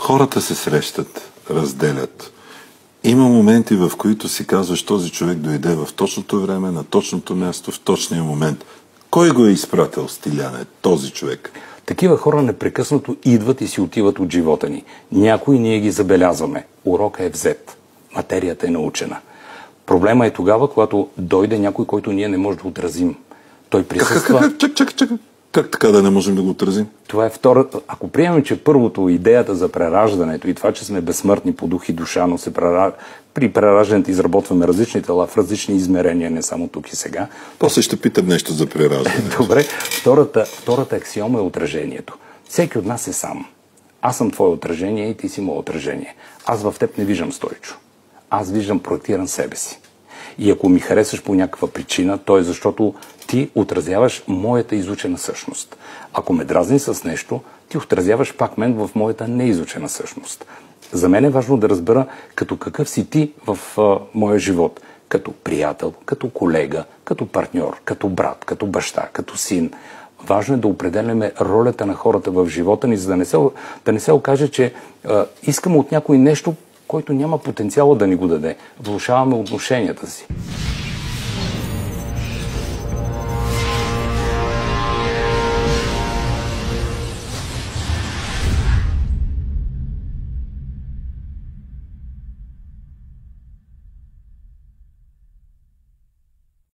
Хората се срещат, разделят. Има моменти, в които си казваш, този човек дойде в точното време, на точното място, в точния момент. Кой го е изпратил, Стиляне, този човек? Такива хора непрекъснато идват и си отиват от живота ни. Някои ние ги забелязваме. Урокът е взет. Материята е научена. Проблема е тогава, когато дойде някой, който ние не можем да отразим. Той присъства... Чак. Как така да не можем да го отразим? Това е втора... Ако приемем, че първото, идеята за прераждането и това, че сме безсмъртни по дух и душа, но при прераждането изработваме различни тела в различни измерения, не само тук и сега. После ще питам нещо за прераждането. Добре. Втората аксиома е отражението. Всеки от нас е сам. Аз съм твое отражение и ти си мое отражение. Аз в теб не виждам Стойчо. Аз виждам проектиран себе си. И ако ми харесаш по някаква причина, то е защото ти отразяваш моята изучена същност. Ако ме дразни с нещо, ти отразяваш пак мен в моята неизучена същност. За мен е важно да разбера като какъв си ти в моя живот. Като приятел, като колега, като партньор, като брат, като баща, като син. Важно е да определяме ролята на хората в живота ни, за да не се окаже, че искаме от някой нещо, който няма потенциала да ни го даде. Влошаваме отношенията си.